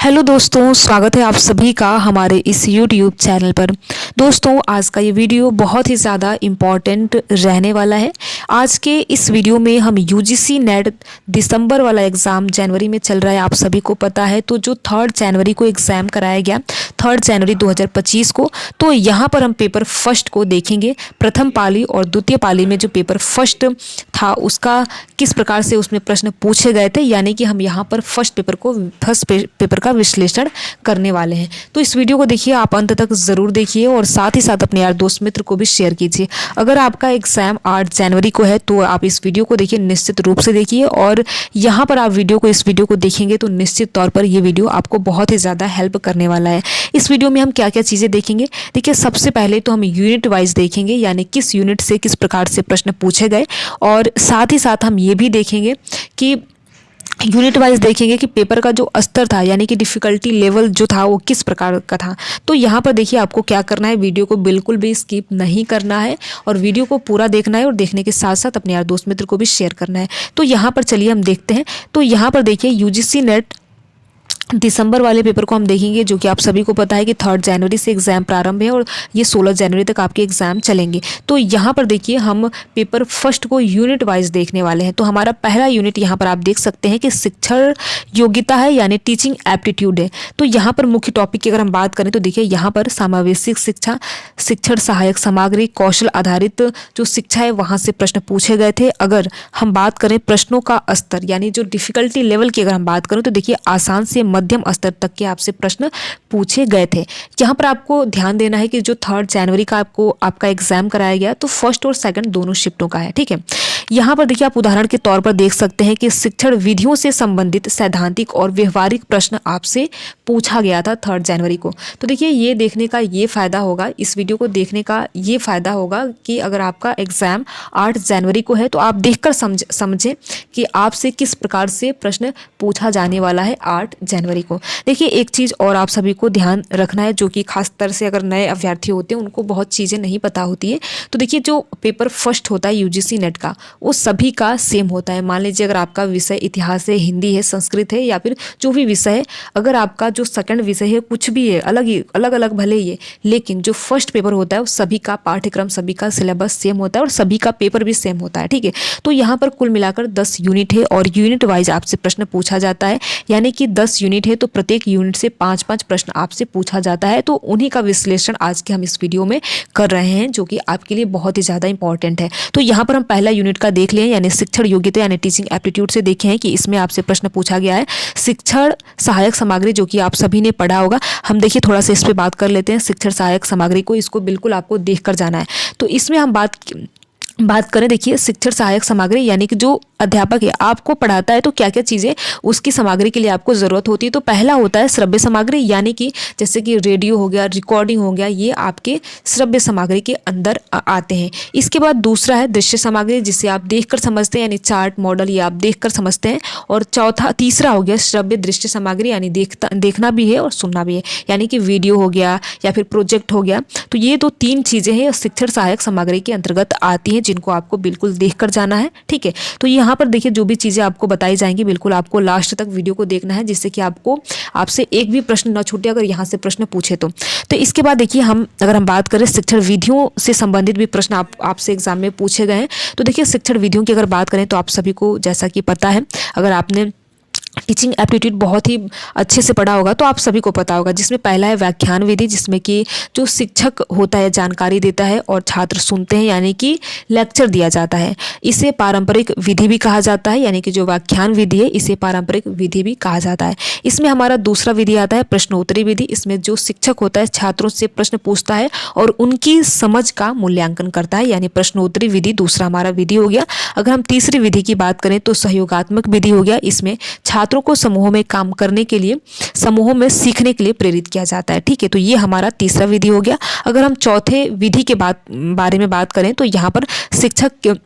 Hello दोस्तों, स्वागत है आप सभी का हमारे इस YouTube चैनल पर। दोस्तों, आज का ये वीडियो बहुत ही ज़्यादा इम्पॉर्टेंट रहने वाला है। आज के इस वीडियो में हम UGC नेट दिसंबर वाला एग्ज़ाम जनवरी में चल रहा है, आप सभी को पता है। तो जो 3 जनवरी को एग्ज़ाम कराया गया, 3 जनवरी 2025 को, तो यहाँ पर हम पेपर फर्स्ट को देखेंगे। प्रथम पाली और द्वितीय पाली में जो पेपर फर्स्ट था उसका किस प्रकार से उसमें प्रश्न पूछे गए थे, यानी कि हम यहाँ पर फर्स्ट पेपर का विश्लेषण करने वाले हैं। तो इस वीडियो को देखिए, आप अंत तक ज़रूर देखिए और साथ ही साथ अपने यार दोस्त मित्र को भी शेयर कीजिए। अगर आपका एग्ज़ाम 8 जनवरी को है तो आप इस वीडियो को देखिए, निश्चित रूप से देखिए। और यहाँ पर आप इस वीडियो को देखेंगे तो निश्चित तौर पर ये वीडियो आपको बहुत ही ज़्यादा हेल्प करने वाला है। इस वीडियो में हम क्या क्या चीज़ें देखेंगे, देखिए सबसे पहले तो हम यूनिट वाइज देखेंगे, यानी किस यूनिट से किस प्रकार से प्रश्न पूछे गए। और साथ ही साथ हम ये भी देखेंगे कि यूनिट वाइज देखेंगे कि पेपर का जो स्तर था, यानी कि डिफ़िकल्टी लेवल जो था वो किस प्रकार का था। तो यहाँ पर देखिए आपको क्या करना है, वीडियो को बिल्कुल भी स्किप नहीं करना है और वीडियो को पूरा देखना है और देखने के साथ साथ अपने यार दोस्त मित्र को भी शेयर करना है। तो यहाँ पर चलिए हम देखते हैं। तो यहाँ पर देखिए UGC नेट दिसंबर वाले पेपर को हम देखेंगे, जो कि आप सभी को पता है कि 3 जनवरी से एग्ज़ाम प्रारंभ है और ये 16 जनवरी तक आपके एग्ज़ाम चलेंगे। तो यहाँ पर देखिए हम पेपर फर्स्ट को यूनिट वाइज देखने वाले हैं। तो हमारा पहला यूनिट यहाँ पर आप देख सकते हैं कि शिक्षण योग्यता है, यानी टीचिंग एप्टीट्यूड है। तो यहाँ पर मुख्य टॉपिक की अगर हम बात करें तो देखिए यहाँ पर समावेशिक शिक्षा, शिक्षण सहायक सामग्री, कौशल आधारित जो शिक्षा है वहाँ से प्रश्न पूछे गए थे। अगर हम बात करें प्रश्नों का स्तर, यानी जो डिफ़िकल्टी लेवल की अगर हम बात करें तो देखिए आसान से मध्यम स्तर तक के आपसे प्रश्न पूछे गए थे। यहाँ पर आपको ध्यान देना है कि जो 3 जनवरी का आपका एग्जाम कराया गया तो फर्स्ट और सेकंड दोनों शिफ्टों का है, ठीक है। यहाँ पर देखिए आप उदाहरण के तौर पर देख सकते हैं कि शिक्षण विधियों से संबंधित सैद्धांतिक और व्यवहारिक प्रश्न आपसे पूछा गया था 3 जनवरी को। तो देखिए ये देखने का ये फ़ायदा होगा, इस वीडियो को देखने का ये फ़ायदा होगा कि अगर आपका एग्ज़ाम 8 जनवरी को है तो आप देखकर समझें कि आपसे किस प्रकार से प्रश्न पूछा जाने वाला है 8 जनवरी को। देखिए एक चीज़ और आप सभी को ध्यान रखना है, जो कि खास तरह से अगर नए अभ्यर्थी होते हैं उनको बहुत चीज़ें नहीं पता होती है। तो देखिए जो पेपर फर्स्ट होता है UGC नेट का, वो सभी का सेम होता है। मान लीजिए अगर आपका विषय इतिहास है, हिंदी है, संस्कृत है, या फिर जो भी विषय है, अगर आपका जो सेकंड विषय है कुछ भी है, अलग अलग भले ही है, लेकिन जो फर्स्ट पेपर होता है वो सभी का पाठ्यक्रम, सभी का सिलेबस सेम होता है और सभी का पेपर भी सेम होता है, ठीक है। तो यहाँ पर कुल मिलाकर 10 यूनिट है और यूनिट वाइज आपसे प्रश्न पूछा जाता है, यानी कि 10 यूनिट है तो प्रत्येक यूनिट से 5-5 प्रश्न आपसे पूछा जाता है। तो उन्हीं का विश्लेषण आज के हम इस वीडियो में कर रहे हैं, जो कि आपके लिए बहुत ही ज़्यादा इंपॉर्टेंट है। तो यहाँ पर हम पहला यूनिट का देख लें, यानी शिक्षण योग्यता यानी टीचिंग एप्टीट्यूड से देखे हैं कि इसमें आपसे प्रश्न पूछा गया है शिक्षण सहायक सामग्री, जो कि आप सभी ने पढ़ा होगा। हम देखिए थोड़ा सा इस पर बात कर लेते हैं। शिक्षण सहायक सामग्री को, इसको बिल्कुल आपको देख कर जाना है। तो इसमें हम बात करें, देखिए शिक्षण सहायक सामग्री यानी कि जो अध्यापक है आपको पढ़ाता है तो क्या क्या चीज़ें उसकी सामग्री के लिए आपको ज़रूरत होती है। तो पहला होता है श्रव्य सामग्री, यानी कि जैसे कि रेडियो हो गया, रिकॉर्डिंग हो गया, ये आपके श्रव्य सामग्री के अंदर आते हैं। इसके बाद दूसरा है दृश्य सामग्री, जिसे आप देखकर समझते हैं, यानी चार्ट मॉडल ये आप देखकर समझते हैं। और तीसरा हो गया श्रव्य दृश्य सामग्री, यानी देखना भी है और सुनना भी है, यानी कि वीडियो हो गया या फिर प्रोजेक्ट हो गया। तो ये तो 3 चीज़ें हैं शिक्षण सहायक सामग्री के अंतर्गत आती हैं, जिनको आपको बिल्कुल देख कर जाना है, ठीक है। तो यहाँ पर देखिए जो भी चीज़ें आपको बताई जाएंगी बिल्कुल आपको लास्ट तक वीडियो को देखना है, जिससे कि आपसे एक भी प्रश्न न छूटे अगर यहाँ से प्रश्न पूछे तो इसके बाद देखिए अगर हम बात करें शिक्षण विधियों से संबंधित भी प्रश्न आपसे एग्जाम में पूछे गए हैं। तो देखिए शिक्षण विधियों की अगर बात करें तो आप सभी को जैसा कि पता है, अगर आपने टीचिंग एप्टीट्यूड बहुत ही अच्छे से पढ़ा होगा तो आप सभी को पता होगा, जिसमें पहला है व्याख्यान विधि, जिसमें कि जो शिक्षक होता है जानकारी देता है और छात्र सुनते हैं, यानी कि लेक्चर दिया जाता है। इसे पारंपरिक विधि भी कहा जाता है, यानी कि जो व्याख्यान विधि है इसे पारंपरिक विधि भी कहा जाता है। इसमें हमारा दूसरा विधि आता है प्रश्नोत्तरी विधि। इसमें जो शिक्षक होता है छात्रों से प्रश्न पूछता है और उनकी समझ का मूल्यांकन करता है, यानी प्रश्नोत्तरी विधि दूसरा हमारा विधि हो गया। अगर हम तीसरी विधि की बात करें तो सहयोगात्मक विधि हो गया। इसमें छात्रों को समूहों में काम करने के लिए, समूहों में सीखने के लिए प्रेरित किया जाता है, ठीक है। तो ये हमारा तीसरा विधि हो गया। अगर हम चौथे विधि के बारे में बात करें तो यहाँ पर शिक्षक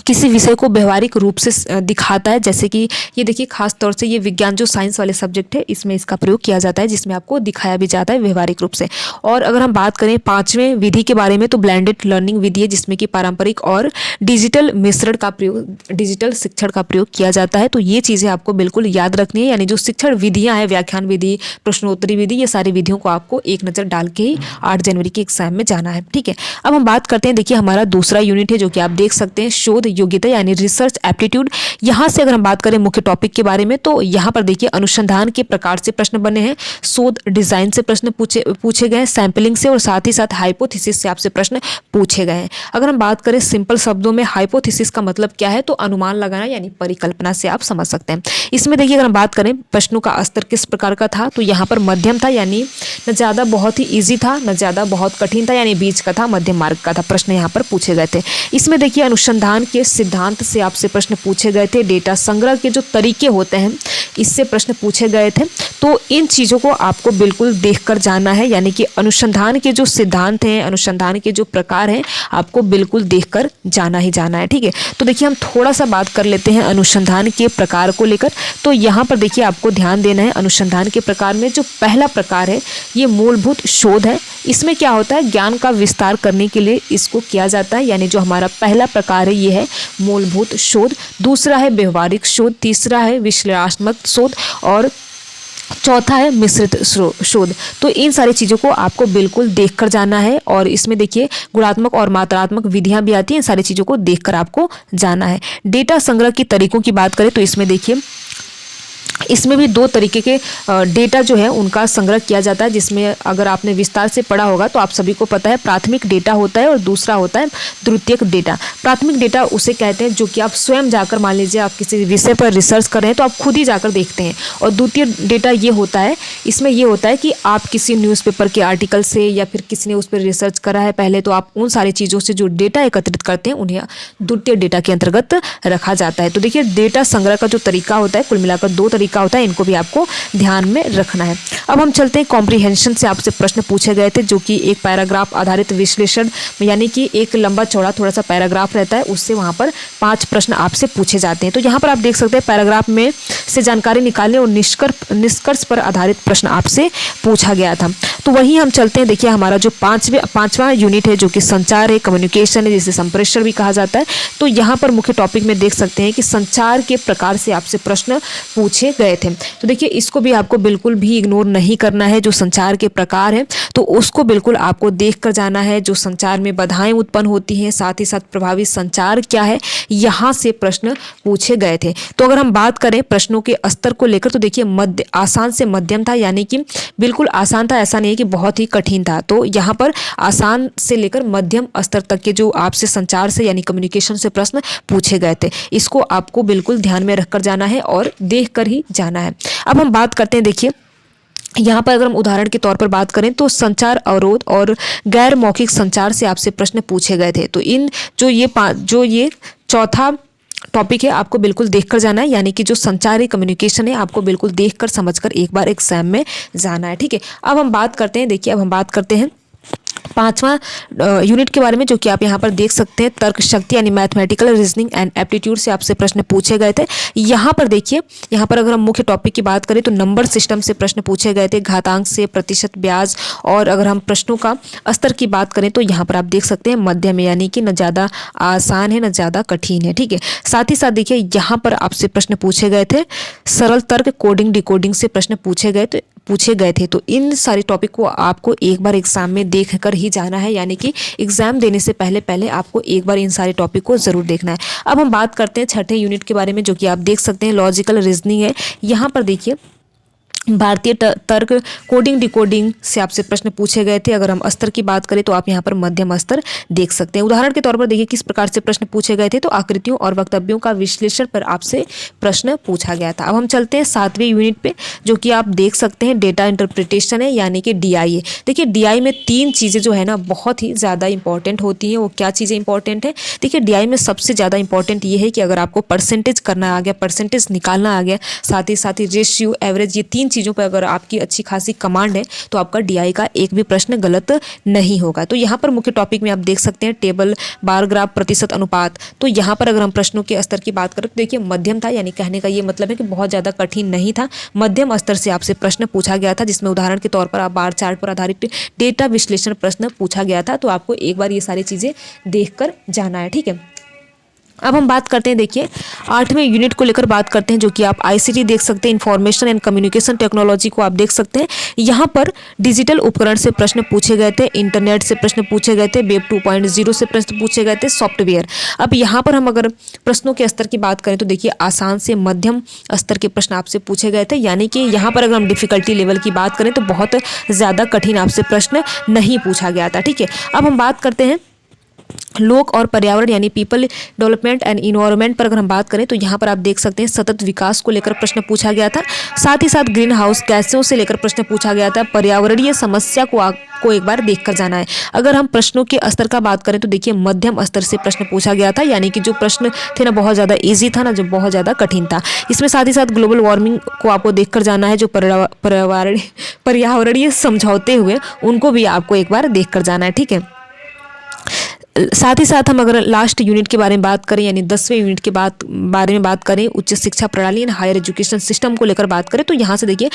किसी विषय को व्यवहारिक रूप से दिखाता है। जैसे कि ये देखिए खास तौर से ये विज्ञान जो साइंस वाले सब्जेक्ट है इसमें इसका प्रयोग किया जाता है, जिसमें आपको दिखाया भी जाता है व्यवहारिक रूप से। और अगर हम बात करें पांचवें विधि के बारे में तो ब्लेंडेड लर्निंग विधि है, जिसमें कि पारंपरिक और डिजिटल मिश्रण का प्रयोग, डिजिटल शिक्षण का प्रयोग किया जाता है। तो ये चीज़ें आपको बिल्कुल याद रखनी है, यानी जो शिक्षण विधियाँ हैं, व्याख्यान विधि, प्रश्नोत्तरी विधि, ये सारी विधियों को आपको एक नज़र डाल के ही 8 जनवरी के एग्जाम में जाना है। ठीक है, अब हम बात करते हैं, देखिए हमारा दूसरा यूनिट है जो कि आप देख सकते हैं शोध योग्यता यानी रिसर्च एप्टीट्यूड। यहाँ से अगर हम बात करें मुख्य टॉपिक के बारे में तो यहाँ पर देखिए अनुसंधान के प्रकार से प्रश्न बने हैं, शोध डिजाइन से प्रश्न पूछे गए हैं, सैंपलिंग से और साथ ही साथ हाइपोथेसिस से आपसे प्रश्न पूछे गए हैं। अगर हम बात करें सिंपल शब्दों में हाइपोथेसिस का मतलब क्या है तो अनुमान लगाना यानी परिकल्पना से आप समझ सकते हैं। इसमें देखिए अगर हम बात करें प्रश्नों का स्तर किस प्रकार का था तो यहाँ पर मध्यम था, यानी न ज़्यादा बहुत ही ईजी था, न ज़्यादा बहुत कठिन था, यानी बीच का था, मध्यम मार्ग का था। प्रश्न यहाँ पर पूछे गए थे। इसमें देखिए अनुसंधान के सिद्धांत से आपसे प्रश्न पूछे गए थे, डेटा संग्रह के जो तरीके होते हैं इससे प्रश्न पूछे गए थे। तो इन चीज़ों को आपको बिल्कुल देखकर जाना है, यानी कि अनुसंधान के जो सिद्धांत हैं, अनुसंधान के जो प्रकार हैं आपको बिल्कुल देखकर जाना ही जाना है। ठीक है, तो देखिए हम थोड़ा सा बात कर लेते हैं अनुसंधान के प्रकार को लेकर। तो यहाँ पर देखिए आपको ध्यान देना है, अनुसंधान के प्रकार में जो पहला प्रकार है ये मूलभूत शोध है। इसमें क्या होता है, ज्ञान का विस्तार करने के लिए इसको किया जाता है, यानी जो हमारा पहला प्रकार है ये है मूलभूत शोध। दूसरा है व्यवहारिक शोध, तीसरा है विश्लेषणात्मक शोध और चौथा है मिश्रित शोध। तो इन सारी चीज़ों को आपको बिल्कुल देखकर जाना है और इसमें देखिए गुणात्मक और मात्रात्मक विधियां भी आती हैं, इन सारी चीज़ों को देखकर आपको जाना है। डेटा संग्रह के तरीकों की बात करें तो इसमें देखिए इसमें भी दो तरीके के डेटा जो है उनका संग्रह किया जाता है, जिसमें अगर आपने विस्तार से पढ़ा होगा तो आप सभी को पता है प्राथमिक डेटा होता है और दूसरा होता है द्वितीयक डेटा। प्राथमिक डेटा उसे कहते हैं जो कि आप स्वयं जाकर, मान लीजिए आप किसी विषय पर रिसर्च कर रहे हैं तो आप खुद ही जाकर देखते हैं। और द्वितीय डेटा ये होता है, इसमें ये होता है कि आप किसी न्यूज़पेपर के आर्टिकल से या फिर किसी ने उस पर रिसर्च करा है पहले, तो आप उन सारी चीज़ों से जो डेटा एकत्रित करते हैं उन्हें द्वितीय डेटा के अंतर्गत रखा जाता है। तो देखिए डेटा संग्रह का जो तरीका होता है कुल मिलाकर दो तरीका होता है, इनको भी आपको ध्यान में रखना है। अब हम चलते हैं कॉम्प्रिहेंशन से आपसे प्रश्न पूछे गए थे, जो कि एक पैराग्राफ आधारित विश्लेषण, यानी कि एक लंबा चौड़ा थोड़ा सा पैराग्राफ रहता है, उससे वहां पर 5 प्रश्न आपसे पूछे जाते हैं। तो यहाँ पर आप देख सकते हैं पैराग्राफ में से जानकारी निकालने और निष्कर्ष पर आधारित प्रश्न आपसे पूछा गया था। तो वहीं हम चलते हैं, देखिए हमारा जो पांचवा यूनिट है जो कि संचार है, कम्युनिकेशन है, जिसे संप्रेषण भी कहा जाता है। तो यहाँ पर मुख्य टॉपिक में देख सकते हैं कि संचार के प्रकार से आपसे प्रश्न पूछे गए थे। तो देखिए इसको भी आपको बिल्कुल भी इग्नोर नहीं करना है। जो संचार के प्रकार है तो उसको बिल्कुल आपको देख कर जाना है। जो संचार में बाधाएं उत्पन्न होती हैं, साथ ही साथ प्रभावी संचार क्या है, यहाँ से प्रश्न पूछे गए थे। तो अगर हम बात करें प्रश्नों के स्तर को लेकर तो देखिए आसान से मध्यम था, यानी कि बिल्कुल आसान था, ऐसा नहीं है कि बहुत ही कठिन था। तो यहाँ पर आसान से लेकर मध्यम स्तर तक के जो आपसे संचार से यानी कम्युनिकेशन से प्रश्न पूछे गए थे, इसको आपको बिल्कुल ध्यान में रखकर जाना है और देख कर ही जाना है। अब हम बात करते हैं, देखिए यहाँ पर अगर हम उदाहरण के तौर पर बात करें तो संचार अवरोध और गैर मौखिक संचार से आपसे प्रश्न पूछे गए थे। तो इन जो ये चौथा टॉपिक है आपको बिल्कुल देखकर जाना है, यानी कि जो संचार कम्युनिकेशन है आपको बिल्कुल देखकर समझकर एक बार एग्जाम में जाना है। ठीक है, अब हम बात करते हैं, देखिए अब हम बात करते हैं 5वां यूनिट के बारे में, जो कि आप यहाँ पर देख सकते हैं तर्क शक्ति यानी मैथमेटिकल रीजनिंग एंड एप्टीट्यूड से आपसे प्रश्न पूछे गए थे। यहाँ पर देखिए, यहाँ पर अगर हम मुख्य टॉपिक की बात करें तो नंबर सिस्टम से प्रश्न पूछे गए थे, घातांक से, प्रतिशत, ब्याज। और अगर हम प्रश्नों का स्तर की बात करें तो यहाँ पर आप देख सकते हैं मध्यम, यानी कि न ज़्यादा आसान है न ज़्यादा कठिन है। ठीक है, साथ ही साथ देखिए यहाँ पर आपसे प्रश्न पूछे गए थे सरल तर्क, कोडिंग, डिकोडिंग से प्रश्न पूछे गए थे। तो इन सारे टॉपिक को आपको एक बार एग्जाम में देख कर ही जाना है, यानी कि एग्जाम देने से पहले आपको एक बार इन सारे टॉपिक को जरूर देखना है। अब हम बात करते हैं छठे यूनिट के बारे में, जो कि आप देख सकते हैं लॉजिकल रीजनिंग है। यहाँ पर देखिए भारतीय तर्क, कोडिंग, डिकोडिंग से आपसे प्रश्न पूछे गए थे। अगर हम स्तर की बात करें तो आप यहाँ पर मध्यम स्तर देख सकते हैं। उदाहरण के तौर पर देखिए किस प्रकार से प्रश्न पूछे गए थे, तो आकृतियों और वक्तव्यों का विश्लेषण पर आपसे प्रश्न पूछा गया था। अब हम चलते हैं 7वें यूनिट पे, जो कि आप देख सकते हैं डेटा इंटरप्रिटेशन है, यानी कि DI है। देखिए DI में 3 चीज़ें जो है ना बहुत ही ज़्यादा इंपॉर्टेंट होती हैं। वो क्या चीज़ें इंपॉर्टेंट है, देखिए DI में सबसे ज़्यादा इंपॉर्टेंट ये है कि अगर आपको परसेंटेज करना आ गया, परसेंटेज निकालना आ गया, साथ ही रेशियो, एवरेज, ये 3 चीज़ों पर अगर आपकी अच्छी खासी कमांड है तो आपका DI का एक भी प्रश्न गलत नहीं होगा। तो यहाँ पर मुख्य टॉपिक में आप देख सकते हैं टेबल, बार ग्राफ, प्रतिशत अनुपात। तो यहाँ पर अगर हम प्रश्नों के स्तर की बात करें तो देखिए मध्यम था, यानी कहने का ये मतलब है कि बहुत ज़्यादा कठिन नहीं था, मध्यम स्तर से आपसे प्रश्न पूछा गया था, जिसमें उदाहरण के तौर पर आप बार चार्ट पर आधारित डेटा विश्लेषण प्रश्न पूछा गया था। तो आपको एक बार ये सारी चीज़ें देखकर जाना है, ठीक है। अब हम बात करते हैं, देखिए 8वें यूनिट को लेकर बात करते हैं, जो कि आप ICT देख सकते हैं, इंफॉर्मेशन एंड कम्युनिकेशन टेक्नोलॉजी को आप देख सकते हैं। यहाँ पर डिजिटल उपकरण से प्रश्न पूछे गए थे, इंटरनेट से प्रश्न पूछे गए थे, वेब 2.0 से प्रश्न पूछे गए थे, सॉफ्टवेयर। अब यहाँ पर हम अगर प्रश्नों के स्तर की बात करें तो देखिए आसान से मध्यम स्तर के प्रश्न आपसे पूछे गए थे, यानी कि यहाँ पर अगर हम डिफिकल्टी लेवल की बात करें तो बहुत ज़्यादा कठिन आपसे प्रश्न नहीं पूछा गया था, ठीक है। अब हम बात करते हैं लोक और पर्यावरण यानी पीपल डेवलपमेंट एंड इन्वायरमेंट पर अगर हम बात करें तो यहाँ पर आप देख सकते हैं सतत विकास को लेकर प्रश्न पूछा गया था, साथ ही साथ ग्रीन हाउस गैसों से लेकर प्रश्न पूछा गया था, पर्यावरणीय समस्या को आपको एक बार देखकर जाना है। अगर हम प्रश्नों के स्तर का बात करें तो देखिए मध्यम स्तर से प्रश्न पूछा गया था, यानी कि जो प्रश्न थे ना बहुत ज़्यादा ईजी था ना जो बहुत ज़्यादा कठिन था। इसमें साथ ही साथ ग्लोबल वार्मिंग को आपको देखकर जाना है, जो पर्यावरणीय समझौते हुए उनको भी आपको एक बार देखकर जाना है, ठीक है। साथ ही साथ हम अगर लास्ट यूनिट के बारे में बात करें, यानी 10वें यूनिट के बारे में बात करें, उच्च शिक्षा प्रणाली एंड हायर एजुकेशन सिस्टम को लेकर बात करें तो यहाँ से देखिए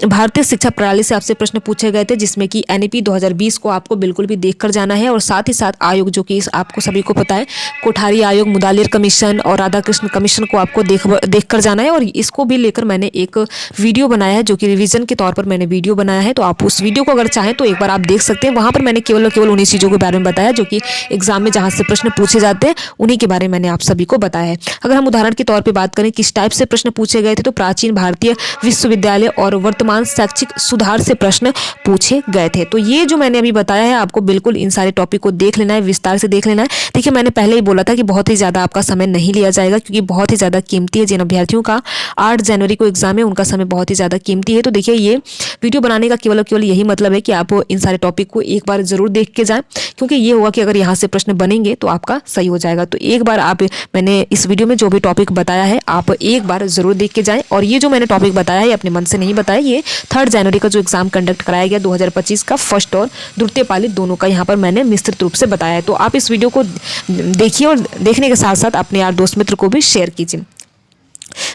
भारतीय शिक्षा प्रणाली से आपसे प्रश्न पूछे गए थे, जिसमें कि NEP 2020 को आपको बिल्कुल भी देखकर जाना है। और साथ ही साथ आयोग, जो कि आपको सभी को पता है, कोठारी आयोग, मुदालिर कमीशन और राधाकृष्ण कमीशन को आपको देखकर जाना है। और इसको भी लेकर मैंने एक वीडियो बनाया है, जो कि रिवीजन के तौर पर मैंने वीडियो बनाया है, तो आप उस वीडियो को अगर चाहें तो एक बार आप देख सकते हैं। वहाँ पर मैंने केवल उन्हीं चीज़ों के बारे में बताया जो कि एग्जाम में जहाँ से प्रश्न पूछे जाते हैं उन्हीं के बारे में मैंने आप सभी को बताया है। अगर हम उदाहरण के तौर पे बात करें किस टाइप से प्रश्न पूछे गए थे, तो प्राचीन भारतीय विश्वविद्यालय और वर्तमान शैक्षिक सुधार से प्रश्न पूछे गए थे। तो ये जो मैंने अभी बताया है आपको बिल्कुल इन सारे टॉपिक को देख लेना है, विस्तार से देख लेना है। देखिए मैंने पहले ही बोला था कि बहुत ही ज़्यादा आपका समय नहीं लिया जाएगा, क्योंकि बहुत ही ज़्यादा कीमती है। जिन अभ्यर्थियों का 8 जनवरी को एग्जाम है उनका समय बहुत ही ज़्यादा कीमती है। तो देखिए ये वीडियो बनाने का केवल यही मतलब है कि आप इन सारे टॉपिक को एक बार जरूर देख के जाएं, क्योंकि ये होगा कि अगर यहाँ से प्रश्न बनेंगे तो आपका सही हो जाएगा। तो एक बार आप, मैंने इस वीडियो में जो भी टॉपिक बताया है आप एक बार जरूर देख के जाएं। और ये जो मैंने टॉपिक बताया है अपने मन से नहीं बताया, ये 3 जनवरी का जो एग्जाम कंडक्ट कराया गया 2025 का फर्स्ट और द्वितीय पाली दोनों का यहाँ पर मैंने विस्तृत रूप से बताया है। तो आप इस वीडियो को देखिए और देखने के साथ साथ अपने यार दोस्त मित्र को भी शेयर कीजिए।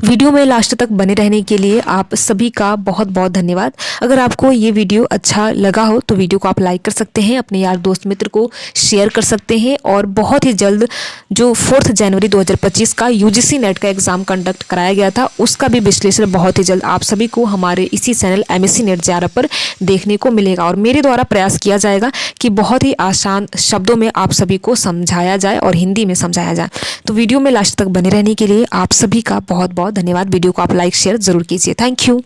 वीडियो में लास्ट तक बने रहने के लिए आप सभी का बहुत बहुत धन्यवाद। अगर आपको ये वीडियो अच्छा लगा हो तो वीडियो को आप लाइक कर सकते हैं, अपने यार दोस्त मित्र को शेयर कर सकते हैं। और बहुत ही जल्द जो 4 जनवरी 2025 का UGC नेट का एग्ज़ाम कंडक्ट कराया गया था उसका भी विश्लेषण बहुत ही जल्द आप सभी को हमारे इसी चैनल MSc नेट JRF पर देखने को मिलेगा। और मेरे द्वारा प्रयास किया जाएगा कि बहुत ही आसान शब्दों में आप सभी को समझाया जाए और हिंदी में समझाया जाए। तो वीडियो में लास्ट तक बने रहने के लिए आप सभी का बहुत बहुत धन्यवाद। वीडियो को आप लाइक शेयर जरूर कीजिए। Thank you.